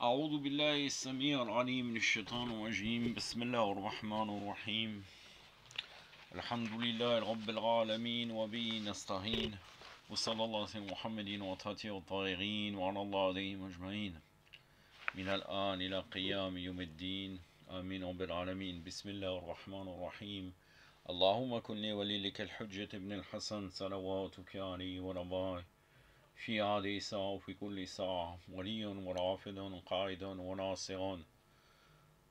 أعوذ بالله السميع العليم من الشيطان الرجيم بسم الله الرحمن الرحيم الحمد لله رب العالمين وبه نستعين وصلى الله على محمد وآله الطاهرين وعلى الله عليهم أجمعين من الآن إلى قيام يوم الدين آمين رب العالمين بسم الله الرحمن الرحيم اللهم كن لي وليك الحجة ابن الحسن صلواتك عليه ورضاه في هذه الساعة وفي كل ساعة ولي ورافض قائد وناصر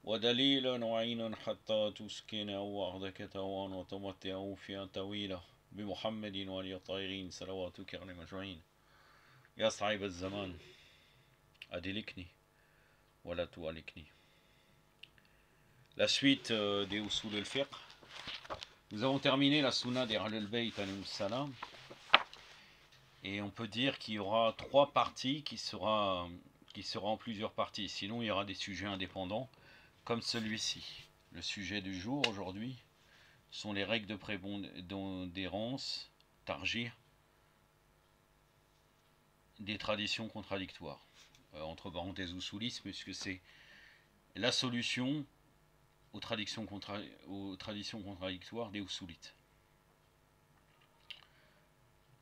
ودليل وعين حتى تسكن أرضك توان وتمتع فيها طويلة بمحمد وعلي الطاهرين صلواتك عليهم أجمعين. يا صعيب الزمان أدلكني ولا تهلكني. La suite des Usul al-Fiqh. Nous avons terminé la Sunna des Ahlul Bayt alayhi salam. Et on peut dire qu'il y aura trois parties qui sera en plusieurs parties. Sinon, il y aura des sujets indépendants, comme celui-ci. Le sujet du jour, aujourd'hui, sont les règles de prépondérance, tarjih, des traditions contradictoires. Entre parenthèses, usulisme, puisque c'est la solution aux traditions contradictoires des usulites.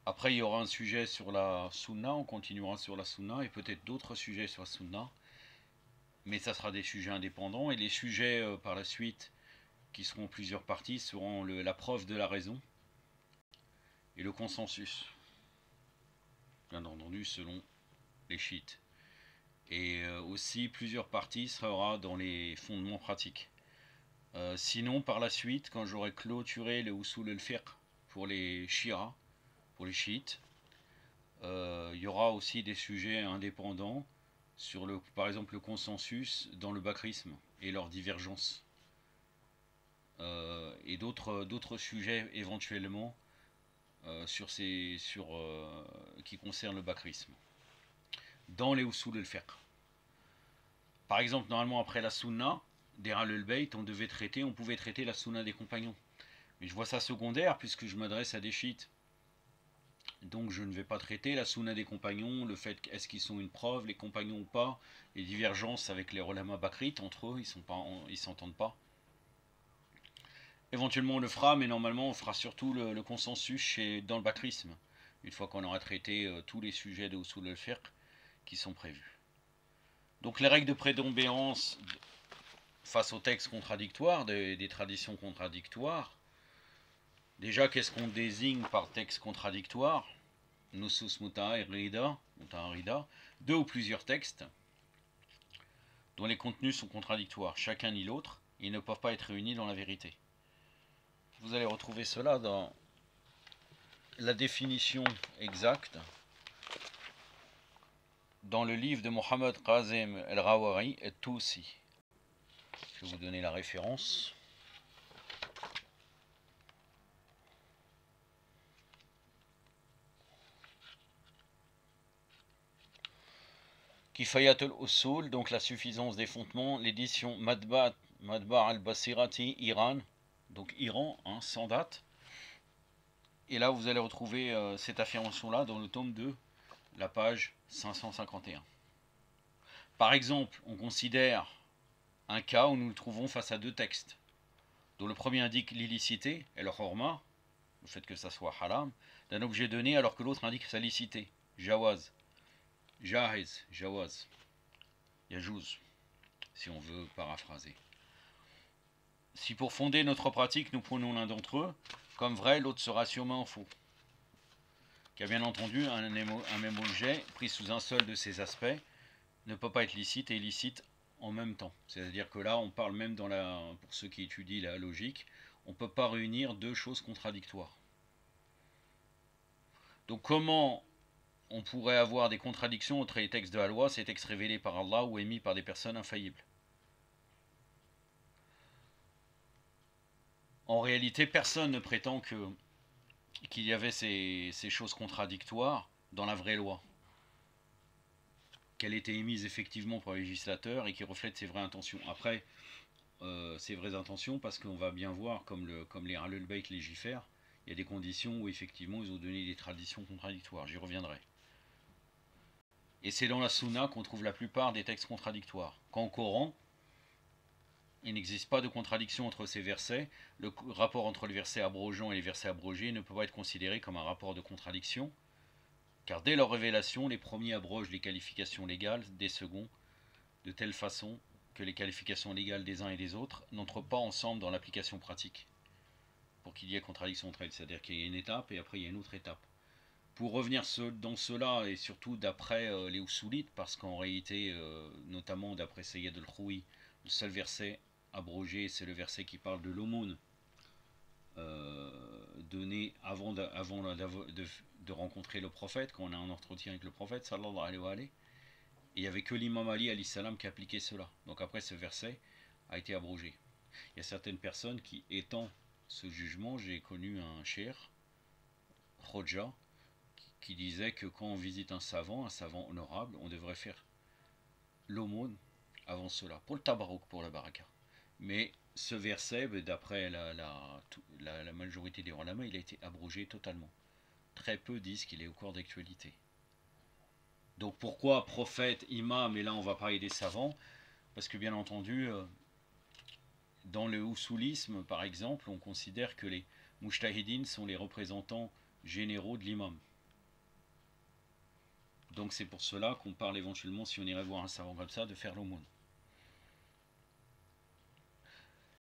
Après, il y aura un sujet sur la sunna, on continuera sur la sunna, et peut-être d'autres sujets sur la sunna, mais ça sera des sujets indépendants, et les sujets par la suite, qui seront plusieurs parties, seront la preuve de la raison, et le consensus, bien entendu, selon les chiites. Et aussi, plusieurs parties sera dans les fondements pratiques. Sinon, par la suite, quand j'aurai clôturé le usul al-fiqh pour les shi'as, pour les chiites, il y aura aussi des sujets indépendants sur par exemple le consensus dans le bakrisme et leurs divergences, et d'autres sujets éventuellement qui concernent le bakrisme dans les usul al-fiqh. Par exemple, normalement après la sunna des Ahlul Bayt, on pouvait traiter la sunna des compagnons, mais je vois ça secondaire puisque je m'adresse à des chiites. Donc je ne vais pas traiter la sunna des compagnons, le fait est-ce qu'ils sont une preuve, les compagnons ou pas, les divergences avec les ulama bakrites entre eux, ils s'entendent pas. Éventuellement on le fera, mais normalement on fera surtout le consensus dans le bakrisme, une fois qu'on aura traité tous les sujets de usul al-fiqh qui sont prévus. Donc les règles de prédominance face aux textes contradictoires, des traditions contradictoires. Déjà, qu'est-ce qu'on désigne par texte contradictoire? Nusus muta'arida, deux ou plusieurs textes dont les contenus sont contradictoires, chacun ni l'autre, ils ne peuvent pas être réunis dans la vérité. Vous allez retrouver cela dans la définition exacte dans le livre de Mohammed Qazem El-Rawari et Tousi. Je vais vous donner la référence. Kifayat al-Usul, donc la suffisance des fondements, l'édition Madba al-Basirati, Iran, donc Iran, sans date. Et là, vous allez retrouver cette affirmation-là dans le tome 2, la page 551. Par exemple, on considère un cas où nous nous trouvons face à deux textes, dont le premier indique l'illicité, et le hurma, le fait que ça soit haram, d'un objet donné, alors que l'autre indique sa licité, jawaz, jahiz, jawaz, yajouz, si on veut paraphraser. Si pour fonder notre pratique, nous prenons l'un d'entre eux comme vrai, l'autre sera sûrement faux. Car bien entendu, un même objet, pris sous un seul de ses aspects, ne peut pas être licite et illicite en même temps. C'est-à-dire que là, on parle même pour ceux qui étudient la logique, on ne peut pas réunir deux choses contradictoires. Donc comment on pourrait avoir des contradictions entre les textes de la loi, ces textes révélés par Allah ou émis par des personnes infaillibles? En réalité, personne ne prétend qu'il y avait ces choses contradictoires dans la vraie loi, qu'elle était émise effectivement par le législateur et qui reflète ses vraies intentions. Après, ses vraies intentions, parce qu'on va bien voir, comme les Ahlul Bayt légifèrent, il y a des conditions où effectivement ils ont donné des traditions contradictoires, j'y reviendrai. Et c'est dans la Sunna qu'on trouve la plupart des textes contradictoires. Quand au Coran, il n'existe pas de contradiction entre ces versets, le rapport entre les versets abrogeants et les versets abrogés ne peut pas être considéré comme un rapport de contradiction, car dès leur révélation, les premiers abrogent les qualifications légales des seconds, de telle façon que les qualifications légales des uns et des autres n'entrent pas ensemble dans l'application pratique, pour qu'il y ait contradiction entre elles, c'est-à-dire qu'il y a une étape et après il y a une autre étape. Pour revenir dans cela, et surtout d'après les Usulites, parce qu'en réalité, notamment d'après Sayyid al-Khoui, le seul verset abrogé, c'est le verset qui parle de l'aumône donné avant de rencontrer le prophète, quand on a un entretien avec le prophète, sallallahu alayhi wa alayhi. Et il n'y avait que l'imam Ali alayhi salam qui appliquait cela. Donc après, ce verset a été abrogé. Il y a certaines personnes qui, étant ce jugement, j'ai connu un cher, Khoja, qui disait que quand on visite un savant honorable, on devrait faire l'aumône avant cela, pour le tabarouk, pour la baraka. Mais ce verset, d'après la majorité des ulama, il a été abrogé totalement. Très peu disent qu'il est au cours d'actualité. Donc pourquoi prophète, imam, et là on va parler des savants, parce que bien entendu, dans le usulisme par exemple, on considère que les mujtahidines sont les représentants généraux de l'imam. Donc c'est pour cela qu'on parle éventuellement, si on irait voir un savant comme ça, de faire l'aumône.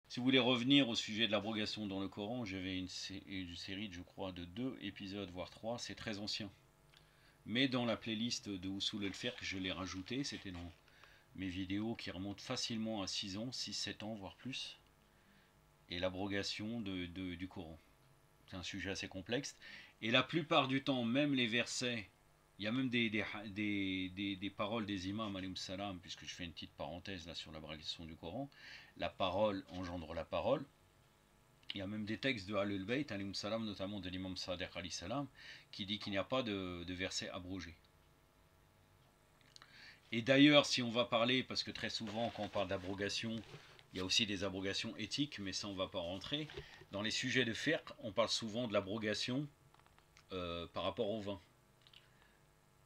Si vous voulez revenir au sujet de l'abrogation dans le Coran, j'avais une série, je crois, de 2 épisodes, voire 3, c'est très ancien. Mais dans la playlist de Usul al-Fiqh, je l'ai rajouté, c'était dans mes vidéos qui remontent facilement à 6 ans, 6-7 ans, voire plus. Et l'abrogation du Coran. C'est un sujet assez complexe. Et la plupart du temps, même les versets, il y a même des paroles des imams, alayhim salam, puisque je fais une petite parenthèse là sur l'abrogation du Coran, la parole engendre la parole. Il y a même des textes de Ahlul Bayt, alayhim salam, notamment de l'imam Sadiq alayhi salam, qui dit qu'il n'y a pas de verset abrogé. Et d'ailleurs, si on va parler, parce que très souvent, quand on parle d'abrogation, il y a aussi des abrogations éthiques, mais ça, on ne va pas rentrer. Dans les sujets de fiqh, on parle souvent de l'abrogation par rapport au vin.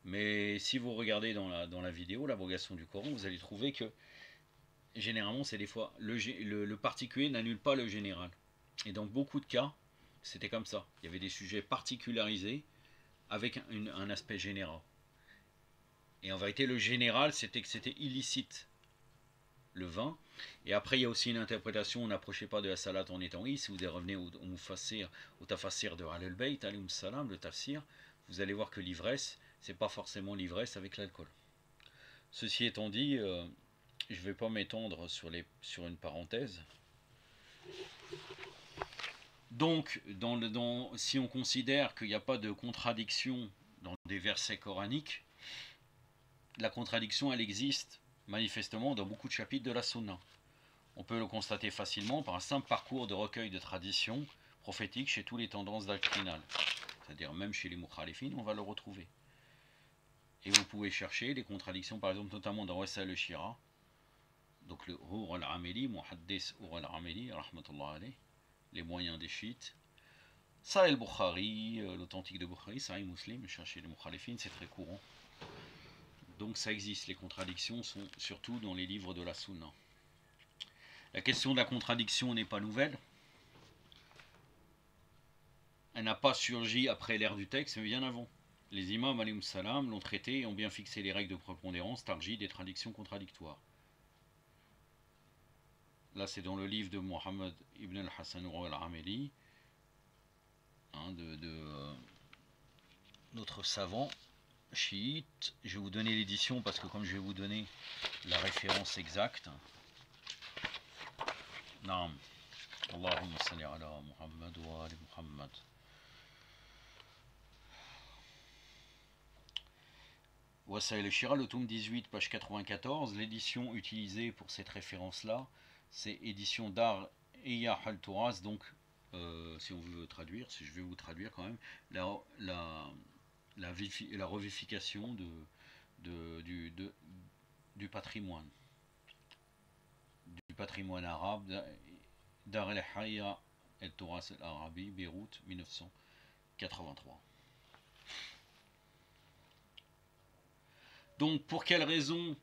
Mais si vous regardez dans la vidéo, l'abrogation du Coran, vous allez trouver que, généralement, c'est des fois, le particulier n'annule pas le général. Et dans beaucoup de cas, c'était comme ça. Il y avait des sujets particularisés avec un aspect général. Et en vérité, le général, c'était que c'était illicite, le vin. Et après, il y a aussi une interprétation, on n'approchait pas de la salat en étant si vous revenez au mufassir, au tafassir de Ahlul Bayt, alayhim salam, le tafsir, vous allez voir que l'ivresse, c'est pas forcément l'ivresse avec l'alcool. Ceci étant dit, je ne vais pas m'étendre sur une parenthèse. Donc, si on considère qu'il n'y a pas de contradiction dans des versets coraniques, la contradiction, elle existe manifestement dans beaucoup de chapitres de la Sunna. On peut le constater facilement par un simple parcours de recueil de traditions prophétiques chez toutes les tendances doctrinales. C'est-à-dire même chez les mukhalifin, on va le retrouver. Et vous pouvez chercher des contradictions, par exemple, notamment dans Wasal al-Shira, donc le Hur al-Ameli, Muhaddis Hur al-Ameli, rahmatullah alayh, les moyens des chiites. Sahih al-Bukhari, l'authentique de Bukhari, Sahih Muslim, chercher les mukhalifin, c'est très courant. Donc ça existe, les contradictions sont surtout dans les livres de la Sunna. La question de la contradiction n'est pas nouvelle. Elle n'a pas surgi après l'ère du texte, mais bien avant. Les imams alayhim salam l'ont traité et ont bien fixé les règles de prépondérance, tarji, des traductions contradictoires. Là, c'est dans le livre de Muhammad ibn al-Hassan al-Ameli, notre savant chiite. Je vais vous donner l'édition parce que comme je vais vous donner la référence exacte. Naam. Allahumma salli ala Muhammad wa ali Muhammad. Wassail al-Shira, le tome 18, page 94. L'édition utilisée pour cette référence-là, c'est édition Dar Eya al-Touras. Donc, si on veut traduire, si je vais vous traduire quand même, la revivification du patrimoine. Du patrimoine arabe, Dar el-Hayya al-Touras al-Arabi, Beyrouth, 1983. Donc pour quelles raisons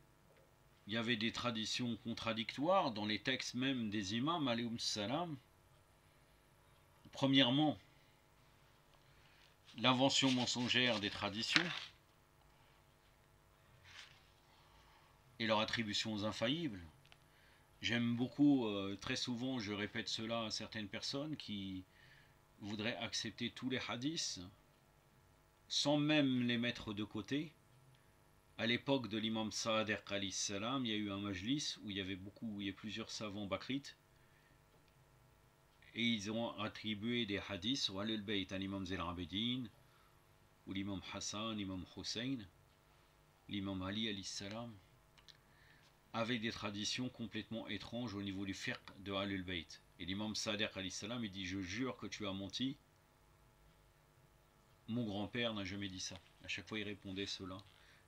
il y avait des traditions contradictoires dans les textes même des imams, alayhim salam? Premièrement, l'invention mensongère des traditions et leur attribution aux infaillibles. J'aime beaucoup, très souvent, je répète cela à certaines personnes qui voudraient accepter tous les hadiths sans même les mettre de côté. À l'époque de l'imam Sa'adir alayhi salam, il y a eu un majlis où il y avait plusieurs savants bakrites et ils ont attribué des hadiths ou al bayt à l'imam Zayn al-Abidin ou l'imam Hassan, l'imam Hussein, l'imam Ali alayhi salam, avec des traditions complètement étranges au niveau du fiqh de Ahlul Bayt. Et l'imam Sa'adir alayhi salam, il dit: je jure que tu as menti, mon grand-père n'a jamais dit ça. À chaque fois il répondait cela,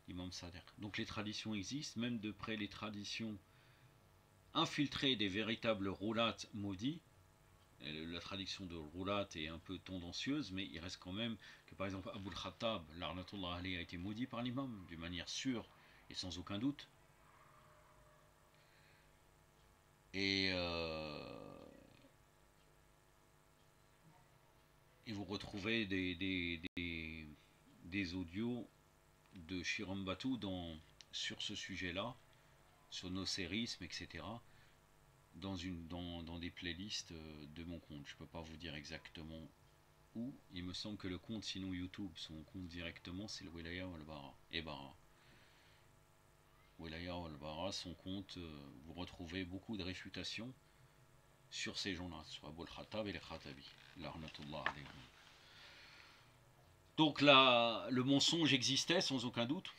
l'imam Sa'adir. Donc les traditions existent, même de près les traditions infiltrées des véritables roulates maudits. La traduction de roulat est un peu tendancieuse, mais il reste quand même que par exemple Abu al-Khattab, l'arnatullah alayhi, a été maudit par l'imam, d'une manière sûre et sans aucun doute. Et vous retrouvez des audios de Shiram Batu sur ce sujet-là, sur nos sérismes, etc., dans des playlists de mon compte. Je ne peux pas vous dire exactement où. Il me semble que le compte, sinon YouTube, son compte directement, c'est le Wilaya al-Bara. Et Bara. Wilaya al-Bara, son compte, vous retrouvez beaucoup de réfutations sur ces gens-là, soit Abu al-Khattab et les Khatabi. L'arnatullah alayhi. Donc là, le mensonge existait sans aucun doute.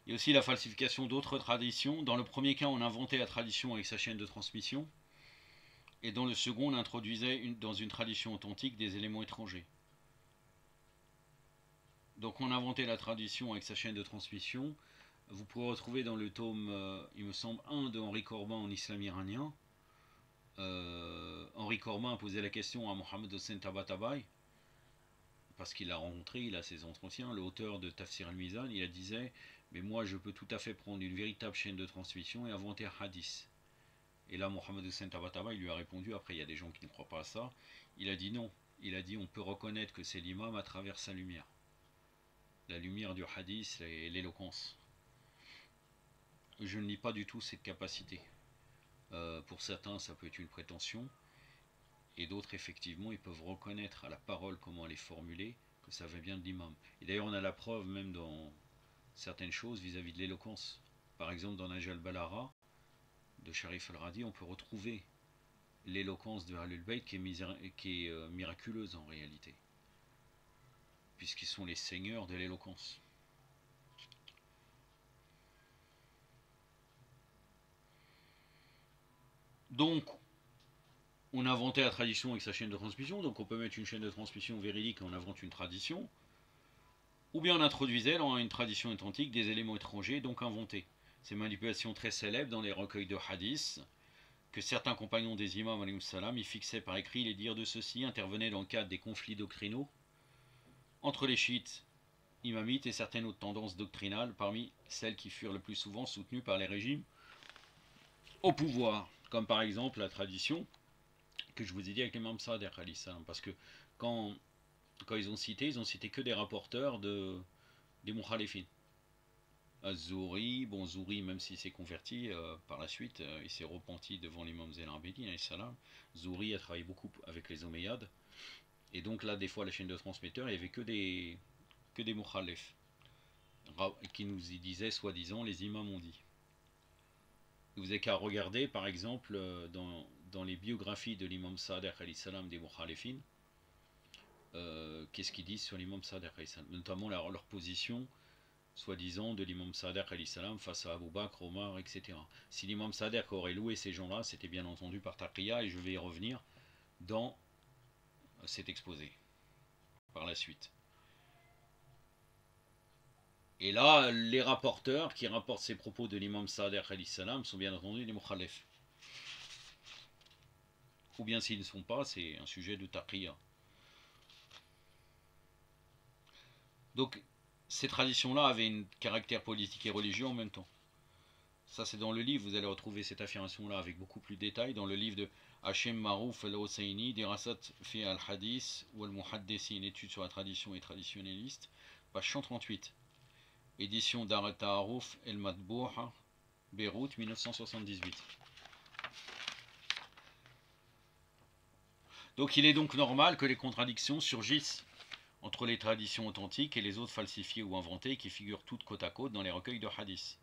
Il y a aussi la falsification d'autres traditions. Dans le premier cas, on inventait la tradition avec sa chaîne de transmission. Et dans le second, on introduisait dans une tradition authentique des éléments étrangers. Donc on inventait la tradition avec sa chaîne de transmission. Vous pouvez retrouver dans le tome, il me semble, 1 de Henri Corbin en islam iranien. Henri Corbin a posé la question à Mohamed Hossein Tabatabai, parce qu'il l'a rencontré, il a ses entretiens, l'auteur de Tafsir al-Mizan, il disait: mais moi je peux tout à fait prendre une véritable chaîne de transmission et inventer un hadith. Et là Mohamed Hossein Tabatabai lui a répondu, après il y a des gens qui ne croient pas à ça, il a dit non, il a dit on peut reconnaître que c'est l'imam à travers sa lumière. La lumière du hadith et l'éloquence. Je ne lis pas du tout cette capacité. Pour certains ça peut être une prétention, et d'autres effectivement ils peuvent reconnaître à la parole comment elle est formulée que ça vient bien de l'imam. Et d'ailleurs on a la preuve même dans certaines choses vis-à-vis de l'éloquence. Par exemple dans Najal Balara de Sharif al-Radi, on peut retrouver l'éloquence de Ahlul Bayt qui est miraculeuse en réalité, puisqu'ils sont les seigneurs de l'éloquence. Donc on a inventé la tradition avec sa chaîne de transmission, donc on peut mettre une chaîne de transmission véridique et on invente une tradition, ou bien on introduisait dans une tradition authentique des éléments étrangers, donc inventés. Ces manipulations très célèbres dans les recueils de hadiths, que certains compagnons des imams alayhim salam y fixaient par écrit les dires de ceux-ci, intervenaient dans le cadre des conflits doctrinaux entre les chiites imamites et certaines autres tendances doctrinales, parmi celles qui furent le plus souvent soutenues par les régimes au pouvoir, comme par exemple la tradition que je vous ai dit avec l'imam Sa'adir alayhi salam, parce que quand ils ont cité que des rapporteurs des mukhalifin. Az-Zouri, bon Zouri même s'il s'est converti par la suite, il s'est repenti devant l'imam Zayn al-Abidin alayhi salam. Zouri a travaillé beaucoup avec les Omeyyades, et donc là des fois la chaîne de transmetteurs il n'y avait que des mukhalif qui nous y disaient soi-disant les imams ont dit. Vous n'avez qu'à regarder par exemple dans les biographies de l'imam Sa'adir alayhi salam des mukhalifin, qu'est-ce qu'ils disent sur l'imam Sa'adir alayhi salam, notamment leur position soi-disant de l'imam Sa'adir alayhi salam face à Abu Bakr, Omar, etc. Si l'imam Sa'adir aurait loué ces gens-là, c'était bien entendu par Taqiyya, et je vais y revenir dans cet exposé par la suite. Et là, les rapporteurs qui rapportent ces propos de l'imam Sa'adir alayhi salam sont bien entendu les mukhalif. Ou bien s'ils ne sont pas, c'est un sujet de Taqiyya. Donc ces traditions-là avaient un caractère politique et religieux en même temps. Ça, c'est dans le livre, vous allez retrouver cette affirmation-là avec beaucoup plus de détails. Dans le livre de Hachem Marouf al-Hosseini, Dirasat fi al-Hadith ou al-Muhaddisi, une étude sur la tradition et traditionnaliste, page 138. Édition Dar Ta'aruf el-Matbouha, Beyrouth, 1978. Donc il est donc normal que les contradictions surgissent entre les traditions authentiques et les autres falsifiées ou inventées qui figurent toutes côte à côte dans les recueils de hadith.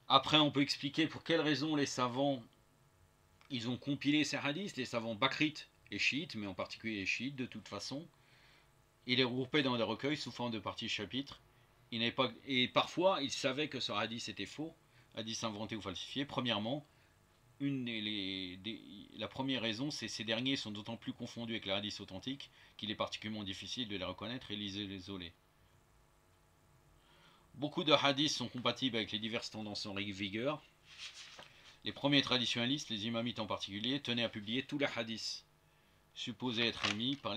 Après, on peut expliquer pour quelles raisons les savants ils ont compilé ces hadiths, les savants bakrites et chiites, mais en particulier les chiites de toute façon. Ils les regroupaient dans des recueils sous forme de parties chapitres. Et parfois, ils savaient que ce hadith était faux, hadith inventé ou falsifié. Premièrement, la première raison, c'est que ces derniers sont d'autant plus confondus avec les hadiths authentiques qu'il est particulièrement difficile de les reconnaître et les isoler. Beaucoup de hadiths sont compatibles avec les diverses tendances en vigueur. Les premiers traditionnalistes, les imamites en particulier, tenaient à publier tous les hadiths supposés être émis par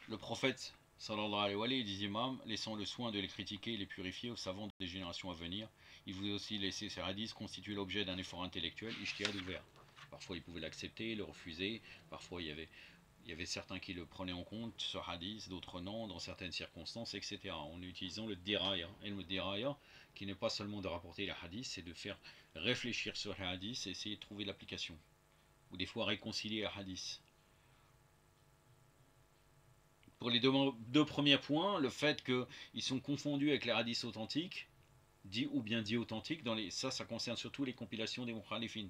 le prophète sallallahu alayhi wa sallam et les imams, laissant le soin de les critiquer et les purifier aux savants des générations à venir. Il voulait aussi laisser ces hadiths constituer l'objet d'un effort intellectuel, ijtihad ouvert. Parfois ils pouvaient l'accepter, le refuser, parfois il y avait certains qui le prenaient en compte, ce hadith, d'autres non, dans certaines circonstances, etc. En utilisant le diraya. Et le diraya, qui n'est pas seulement de rapporter les hadiths, c'est de faire réfléchir sur les hadiths et essayer de trouver l'application. Ou des fois réconcilier les hadiths. Pour les deux premiers points, le fait qu'ils sont confondus avec les hadiths authentiques, dit ou bien dit authentiques, ça concerne surtout les compilations des mukhalifin.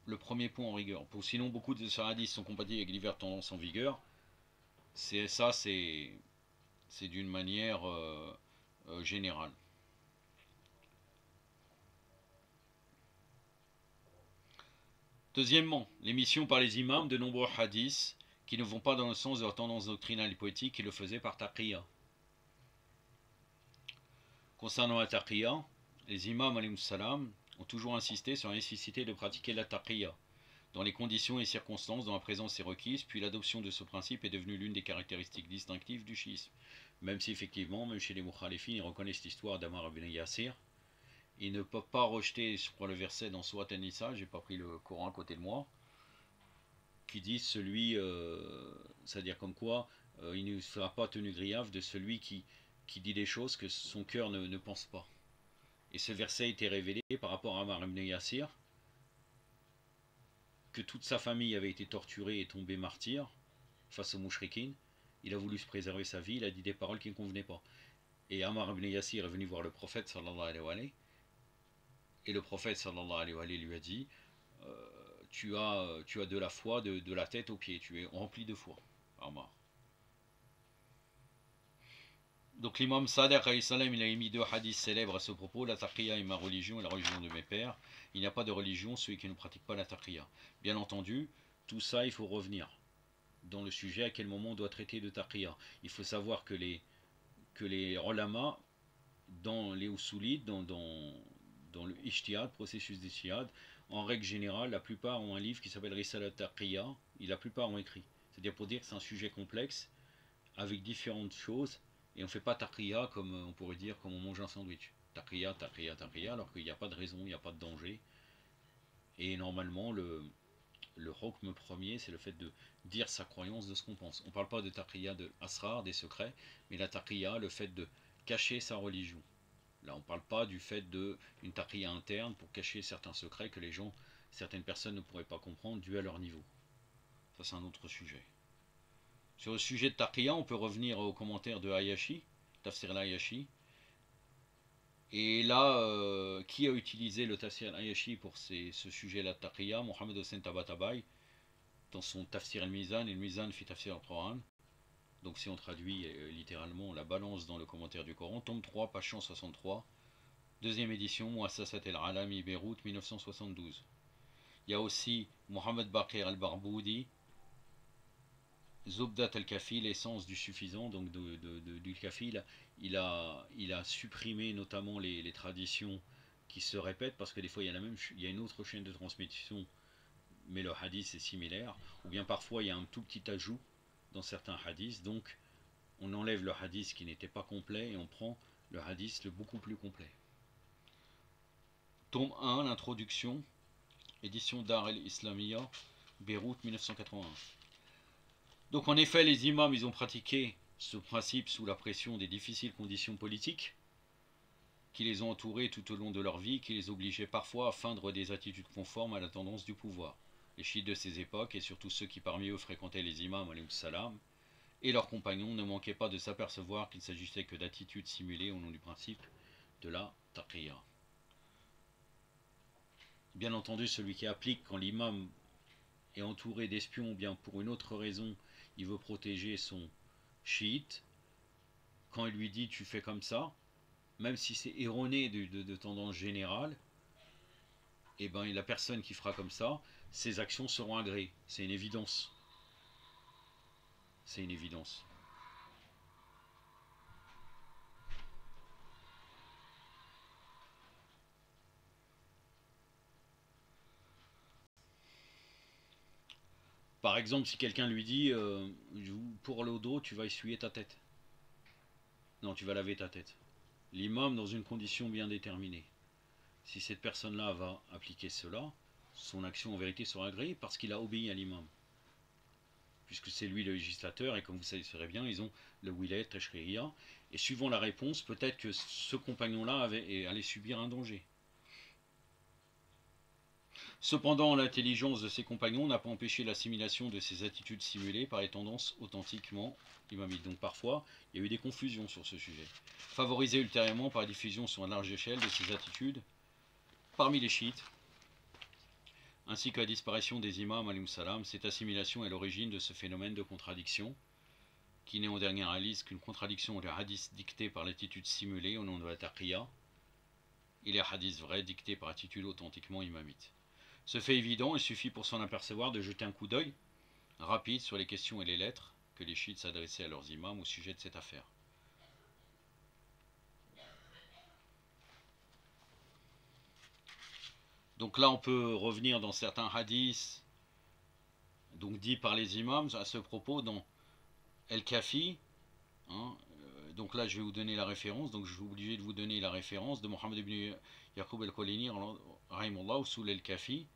Le premier point en rigueur. Sinon, beaucoup de ces hadiths sont compatibles avec diverses tendances en vigueur. C'est d'une manière générale. Deuxièmement, l'émission par les imams de nombreux hadiths qui ne vont pas dans le sens de leur tendance doctrinale et poétique qui le faisaient par taqiyya. Concernant la taqiyya, les imams alayhi salam ont toujours insisté sur la nécessité de pratiquer la taqiyya dans les conditions et circonstances dont la présence est requise, puis l'adoption de ce principe est devenue l'une des caractéristiques distinctives du chiisme. Même si effectivement, même chez les mukhalifin, ils reconnaissent l'histoire d'Ammar ibn Yasir, ils ne peuvent pas rejeter, je crois, le verset dans Surat An-Nisa, j'ai pas pris le Coran à côté de moi, qui dit c'est-à-dire comme quoi il ne sera pas tenu grief de celui qui dit des choses que son cœur ne pense pas. Et ce verset a été révélé par rapport à Ammar ibn Yasir, que toute sa famille avait été torturée et tombée martyr face aux mouchriquines. Il a voulu se préserver sa vie, il a dit des paroles qui ne convenaient pas. Et Ammar ibn Yasir est venu voir le prophète sallallahu alayhi wa sallam, et le prophète sallallahu alayhi wa sallam lui a dit tu as de la foi de la tête aux pieds, tu es rempli de foi, Ammar. Donc l'imam Sadiq alayhi salam, il a émis deux hadiths célèbres à ce propos: la taqiyya est ma religion et la religion de mes pères. Il n'y a pas de religion celui qui ne pratique pas la taqiyya. Bien entendu, tout ça il faut revenir dans le sujet à quel moment on doit traiter de taqiyya. Il faut savoir que les ulama dans les usulides, dans le ijtihad, processus d'ijtihad, en règle générale, la plupart ont un livre qui s'appelle Risalat Taqiyya, et la plupart ont écrit. C'est-à-dire pour dire que c'est un sujet complexe, avec différentes choses, et on ne fait pas taqiyya comme on pourrait dire comme on mange un sandwich. Taqiyya, taqiyya, taqiyya, alors qu'il n'y a pas de raison, il n'y a pas de danger. Et normalement, le hukm premier, c'est le fait de dire sa croyance de ce qu'on pense. On ne parle pas de taqiyya de asrar, des secrets, mais la taqiyya, le fait de cacher sa religion. Là, on ne parle pas du fait d'une taqiyya interne pour cacher certains secrets que certaines personnes ne pourraient pas comprendre dû à leur niveau. Ça, c'est un autre sujet. Sur le sujet de taqiyya, on peut revenir aux commentaires de Hayashi, Tafsir al-Hayashi. Et là, qui a utilisé le Tafsir al-Hayashi pour ce sujet-là de taqiyya? Mohamed Hossein Tabatabai, dans son Tafsir al-Mizan, et le Mizan fit Tafsir al-Quran. Donc si on traduit littéralement la balance dans le commentaire du Coran, tome 3, page 163, deuxième édition, Muassasat al-Alami, Beyrouth, 1972. Il y a aussi Mohamed Baqir al-Barboudi, Zubdat al-Kafi, l'essence du suffisant, donc du Kafi. Il a supprimé notamment les traditions qui se répètent, parce que des fois il y a une autre chaîne de transmission mais le hadith est similaire, ou bien parfois il y a un tout petit ajout dans certains hadiths, donc on enlève le hadith qui n'était pas complet et on prend le hadith le beaucoup plus complet. Tome 1, l'introduction, édition Dar el-Islamiyya, Beyrouth 1981. Donc en effet, les imams, ils ont pratiqué ce principe sous la pression des difficiles conditions politiques qui les ont entourés tout au long de leur vie, qui les obligeaient parfois à feindre des attitudes conformes à la tendance du pouvoir. Les chiites de ces époques, et surtout ceux qui parmi eux fréquentaient les imams, alayhi salam, et leurs compagnons, ne manquaient pas de s'apercevoir qu'il ne s'agissait que d'attitudes simulées au nom du principe de la taqiyya. Bien entendu, celui qui applique quand l'imam est entouré d'espions ou bien pour une autre raison, il veut protéger son chiite, quand il lui dit tu fais comme ça, même si c'est erroné de tendance générale, et ben la personne qui fera comme ça, ses actions seront agréées. C'est une évidence. C'est une évidence. Par exemple, si quelqu'un lui dit pour le dos, tu vas essuyer ta tête. Non, tu vas laver ta tête. L'imam, dans une condition bien déterminée. Si cette personne-là va appliquer cela, son action en vérité sera agréée parce qu'il a obéi à l'imam. Puisque c'est lui le législateur, et comme vous savez bien, ils ont le wilayat tashri'iyya, et suivant la réponse, peut-être que ce compagnon-là allait subir un danger. Cependant, l'intelligence de ses compagnons n'a pas empêché l'assimilation de ces attitudes simulées par les tendances authentiquement imamites. Donc parfois, il y a eu des confusions sur ce sujet. Favorisé ultérieurement par la diffusion sur une large échelle de ces attitudes parmi les chiites, ainsi que la disparition des imams alayhim salam, cette assimilation est l'origine de ce phénomène de contradiction, qui n'est en dernière analyse qu'une contradiction des hadiths dictés par l'attitude simulée au nom de la taqiyya, et les hadiths vrais dictés par l'attitude authentiquement imamite. Ce fait évident, il suffit pour s'en apercevoir de jeter un coup d'œil rapide sur les questions et les lettres que les chiites s'adressaient à leurs imams au sujet de cette affaire. Donc là, on peut revenir dans certains hadiths donc dits par les imams à ce propos dans El-Kafi. Donc là, je vais vous donner la référence. Donc je suis obligé de vous donner la référence de Mohammed ibn Yaqub al-Kolini, rahimahullah, sous El-Kafi,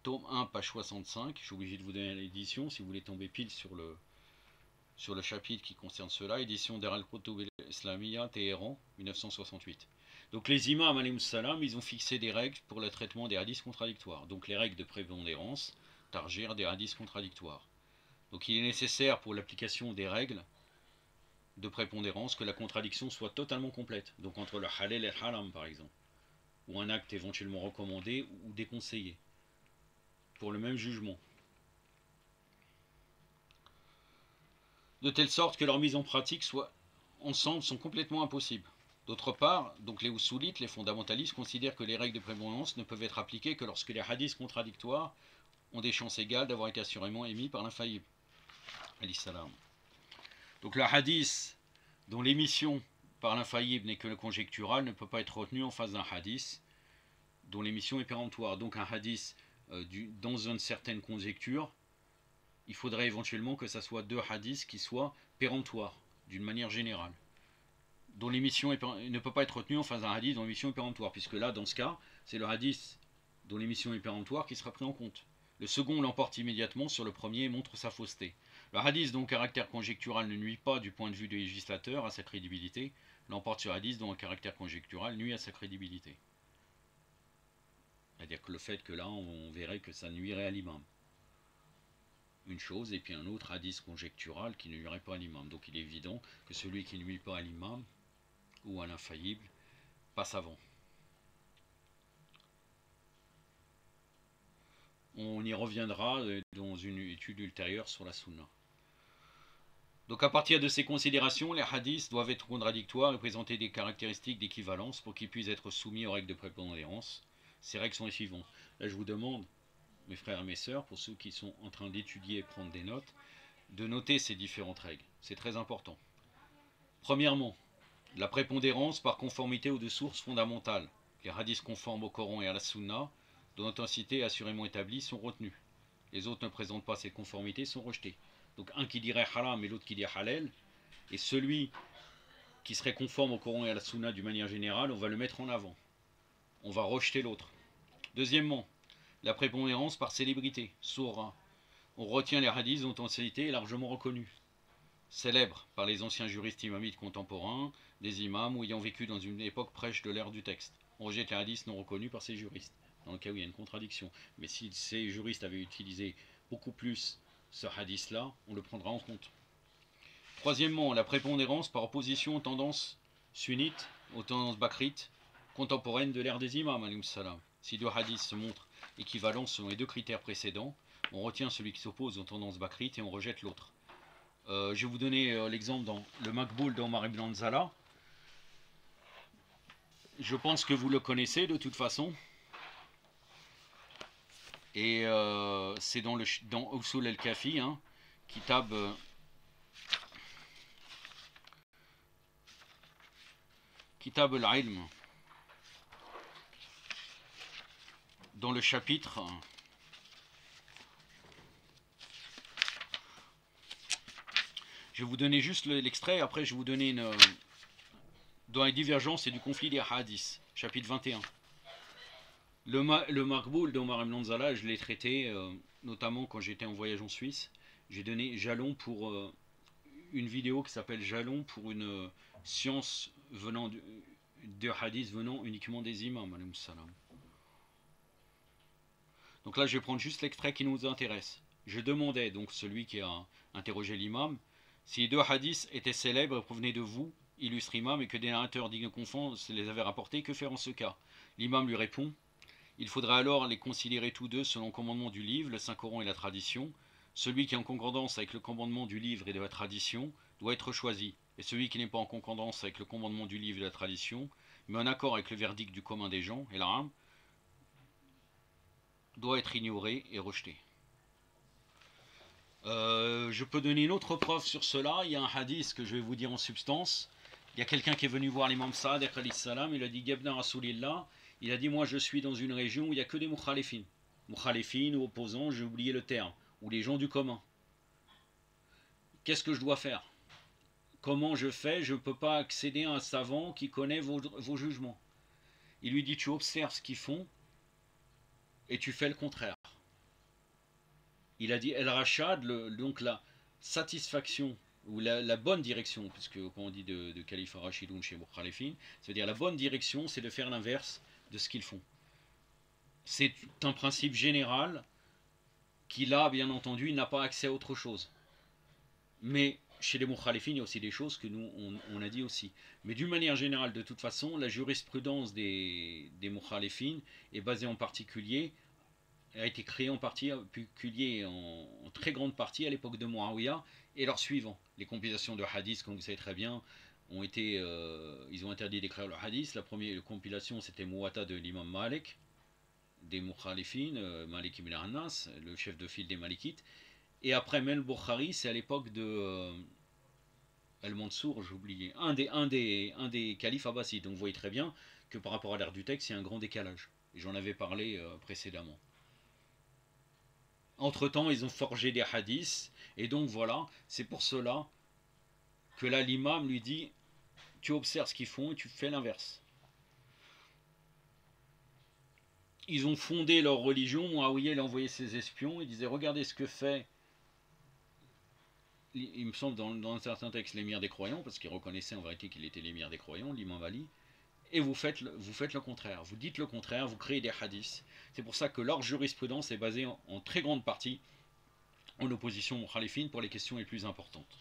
tome 1, page 65. Je suis obligé de vous donner l'édition si vous voulez tomber pile sur le chapitre qui concerne cela. Édition Dar al-Qutub al-Islamiyya, Téhéran, 1968. Donc les imams, alayhim salam, ils ont fixé des règles pour le traitement des hadiths contradictoires. Donc les règles de prépondérance, targir des hadiths contradictoires. Donc il est nécessaire pour l'application des règles de prépondérance que la contradiction soit totalement complète. Donc entre le halal et le haram par exemple. Ou un acte éventuellement recommandé ou déconseillé. Pour le même jugement. De telle sorte que leur mise en pratique soit ensemble sont complètement impossibles. D'autre part, donc les usulites, les fondamentalistes, considèrent que les règles de prépondérance ne peuvent être appliquées que lorsque les hadiths contradictoires ont des chances égales d'avoir été assurément émis par l'infaillible. Donc le hadith dont l'émission par l'infaillible n'est que conjecturale ne peut pas être retenu en face d'un hadith dont l'émission est péremptoire. Donc un hadith dans une certaine conjecture, il faudrait éventuellement que ça soit deux hadiths qui soient péremptoires, d'une manière générale, dont l'émission ne peut pas être retenue en face d'un hadith dont l'émission est péremptoire, puisque là, dans ce cas, c'est le hadith dont l'émission est péremptoire qui sera pris en compte. Le second l'emporte immédiatement sur le premier et montre sa fausseté. Le hadith dont le caractère conjectural ne nuit pas du point de vue du législateur à sa crédibilité, l'emporte sur le hadith dont le caractère conjectural nuit à sa crédibilité. C'est-à-dire que le fait que là, on verrait que ça nuirait à l'imam. Une chose, et puis un autre hadith conjectural qui ne nuirait pas à l'imam. Donc il est évident que celui qui ne nuit pas à l'imam ou à l'infaillible passe avant. On y reviendra dans une étude ultérieure sur la sunna. Donc à partir de ces considérations, les hadiths doivent être contradictoires et présenter des caractéristiques d'équivalence pour qu'ils puissent être soumis aux règles de prépondérance. Ces règles sont les suivantes. Là je vous demande, mes frères et mes sœurs, pour ceux qui sont en train d'étudier et prendre des notes, de noter ces différentes règles. C'est très important. Premièrement, la prépondérance par conformité aux deux sources fondamentales. Les hadiths conformes au Coran et à la Sunna, dont l'intensité assurément établie, sont retenus. les autres ne présentent pas cette conformité, sont rejetés. Donc un qui dirait haram et l'autre qui dirait halal, et celui qui serait conforme au Coran et à la Sunna d'une manière générale, on va le mettre en avant. On va rejeter l'autre. Deuxièmement, la prépondérance par célébrité, surah. On retient les hadiths dont l'ancienneté est largement reconnue, célèbre par les anciens juristes imamites contemporains, des imams ou ayant vécu dans une époque prêche de l'ère du texte. On rejette les hadiths non reconnus par ces juristes, dans le cas où il y a une contradiction. Mais si ces juristes avaient utilisé beaucoup plus ce hadith-là, on le prendra en compte. Troisièmement, la prépondérance par opposition aux tendances sunnites, aux tendances bakrites, contemporaines de l'ère des imams, alayhim salam. Si deux hadiths se montrent équivalents selon les deux critères précédents, on retient celui qui s'oppose aux tendances bakrites et on rejette l'autre. Je vais vous donner l'exemple dans le Makboul d'Omar ibn Anzala. Je pense que vous le connaissez de toute façon. Et c'est dans Usul al-Kafi, hein, Kitab Kitab al-Ilm, dans le chapitre je vais vous donner juste l'extrait, après je vais vous donner dans les divergences et du conflit des hadiths, chapitre 21. Le Makboul d'Omar ibn Anzala, je l'ai traité notamment quand j'étais en voyage en Suisse. J'ai donné jalon pour une vidéo qui s'appelle Jalon pour une science venant de hadith venant uniquement des imams. Donc là je vais prendre juste l'extrait qui nous intéresse. Je demandais donc celui qui a interrogé l'imam si les deux hadiths étaient célèbres et provenaient de vous, illustre imam, et que des narrateurs dignes de confiance les avaient rapportés, que faire en ce cas? L'imam lui répond: il faudra alors les considérer tous deux selon le commandement du livre, le Saint-Coran et la tradition. Celui qui est en concordance avec le commandement du livre et de la tradition doit être choisi, et celui qui n'est pas en concordance avec le commandement du livre et de la tradition, mais en accord avec le verdict du commun des gens, et l'âme, doit être ignoré et rejeté. Je peux donner une autre preuve sur cela. Il y a un hadith que je vais vous dire en substance. Il y a quelqu'un qui est venu voir l'imam Sa'ad alayhi salam, il a dit Gabna Rasoulillah, il a dit moi je suis dans une région où il n'y a que des mukhalifin. Mukhalifin ou opposants, j'ai oublié le terme, ou les gens du commun. Qu'est-ce que je dois faire? Comment je fais? Je ne peux pas accéder à un savant qui connaît vos jugements. Il lui dit tu observes ce qu'ils font et tu fais le contraire. Il a dit El Rachad, donc la satisfaction ou la bonne direction, puisque quand on dit de Khalifa Rashidoun chez Mukhalifin, c'est-à-dire la bonne direction, c'est de faire l'inverse de ce qu'ils font. C'est un principe général qui là, bien entendu, il n'a pas accès à autre chose. Mais chez les Mukhalifin, il y a aussi des choses que nous, on a dit aussi. Mais d'une manière générale, de toute façon, la jurisprudence des Mukhalifin est basée en particulier, a été créée en particulier en très grande partie à l'époque de Muawiyah et leurs suivants. Les compilations de hadiths, comme vous savez très bien, ils ont interdit d'écrire le hadith. La première compilation, c'était Muwatta de l'imam Malik, des Mukhalifin, Malik ibn Anas, le chef de file des Malikites. Et après, même le Bukhari, c'est à l'époque de Al-Mansour, j'ai oublié, un des califes abbassides. Donc vous voyez très bien que par rapport à l'ère du texte, il y a un grand décalage. Et j'en avais parlé précédemment. Entre-temps, ils ont forgé des hadiths, et donc voilà, c'est pour cela que là, l'imam lui dit, tu observes ce qu'ils font et tu fais l'inverse. Ils ont fondé leur religion, Muawiyah il a envoyé ses espions, il disait, regardez ce que fait, il me semble dans un certain texte, l'émir des croyants, parce qu'il reconnaissait en vérité qu'il était l'émir des croyants, l'imam Ali, et vous faites le contraire, vous dites le contraire, vous créez des hadiths. C'est pour ça que leur jurisprudence est basée en très grande partie en opposition aux Mukhalifin pour les questions les plus importantes.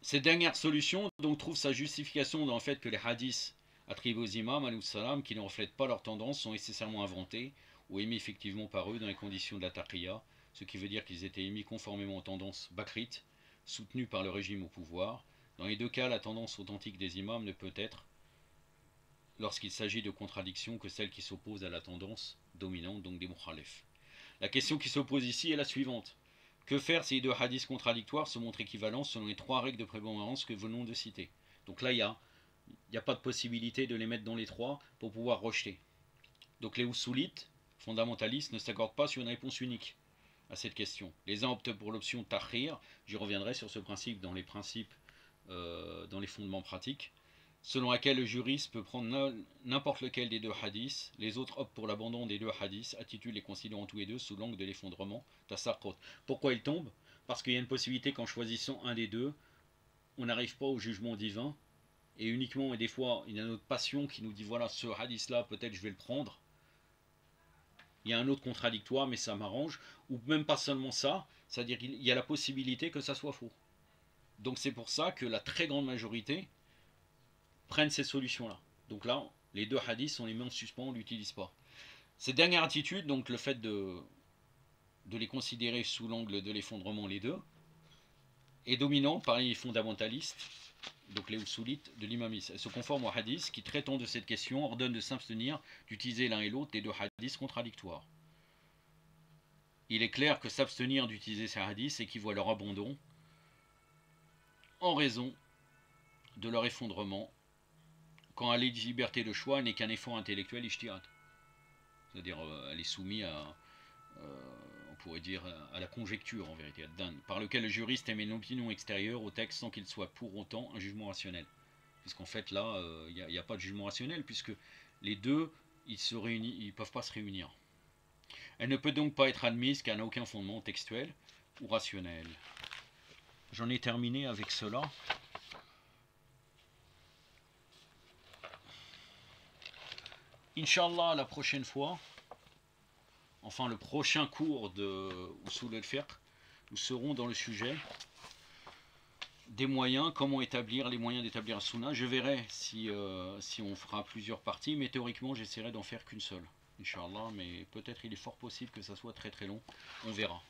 Cette dernière solution donc trouve sa justification dans le fait que les hadiths attribués aux imams, salam, qui ne reflètent pas leur tendance, sont nécessairement inventés ou émis effectivement par eux dans les conditions de la taqiyya, ce qui veut dire qu'ils étaient émis conformément aux tendances bakrites, soutenues par le régime au pouvoir. Dans les deux cas, la tendance authentique des imams ne peut être, lorsqu'il s'agit de contradictions, que celle qui s'oppose à la tendance dominante, donc des mukhalif. La question qui s'oppose ici est la suivante. Que faire si les deux hadiths contradictoires se montrent équivalents selon les trois règles de prépondérance que venons de citer? Donc là, il n'y a pas de possibilité de les mettre dans les trois pour pouvoir rejeter. Donc les usulites, fondamentalistes ne s'accordent pas sur une réponse unique à cette question. Les uns optent pour l'option tahrir, j'y reviendrai sur ce principe dans les principes, dans les fondements pratiques, selon laquelle le juriste peut prendre n'importe lequel des deux hadiths, les autres optent pour l'abandon des deux hadiths, attitude les considérant tous les deux sous l'angle de l'effondrement, tasarqut. Pourquoi ils tombent? Parce qu'il y a une possibilité qu'en choisissant un des deux, on n'arrive pas au jugement divin, et uniquement, et des fois, il y a notre passion qui nous dit, voilà, ce hadith-là, peut-être je vais le prendre. Il y a un autre contradictoire, mais ça m'arrange. Ou même pas seulement ça, c'est-à-dire qu'il y a la possibilité que ça soit faux. Donc c'est pour ça que la très grande majorité prennent ces solutions-là. Donc là, les deux hadiths, on les met en suspens, on ne l'utilise pas. Cette dernière attitude, donc le fait de les considérer sous l'angle de l'effondrement, les deux, est dominante parmi les fondamentalistes, donc les usulites de l'imamisme. Elle se conforme aux hadiths qui, traitant de cette question, ordonnent de s'abstenir d'utiliser l'un et l'autre des deux hadiths contradictoires. Il est clair que s'abstenir d'utiliser ces hadiths équivaut à leur abandon en raison de leur effondrement, quand la liberté de choix n'est qu'un effort intellectuel ijtihad. C'est-à-dire elle est soumise à, on pourrait dire, à la conjecture en vérité, par lequel le juriste émet une opinion extérieure au texte sans qu'il soit pour autant un jugement rationnel. Puisqu'en fait là, il n'y a pas de jugement rationnel, puisque les deux, ils ne peuvent pas se réunir. Elle ne peut donc pas être admise qu'elle n'a aucun fondement textuel ou rationnel. J'en ai terminé avec cela. Inch'Allah, la prochaine fois, enfin le prochain cours de Usul al-Fiqh, nous serons dans le sujet des moyens, comment établir les moyens d'établir un sunna. Je verrai si on fera plusieurs parties, mais théoriquement j'essaierai d'en faire qu'une seule, Inch'Allah, mais peut-être il est fort possible que ça soit très très long, on verra.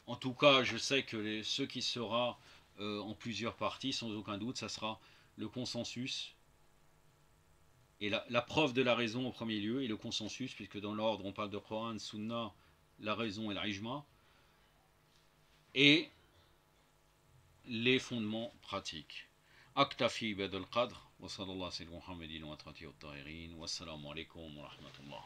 En tout cas, je sais que ce qui sera en plusieurs parties, sans aucun doute, ça sera le consensus, et la preuve de la raison au premier lieu, et le consensus, puisque dans l'ordre on parle de Coran, Sunna, la raison et l'ijma, et les fondements pratiques. Aktafi badal qadr, wa sallallahu alayhi wa sallam, wa wassalamu alaikum wa rahmatullah.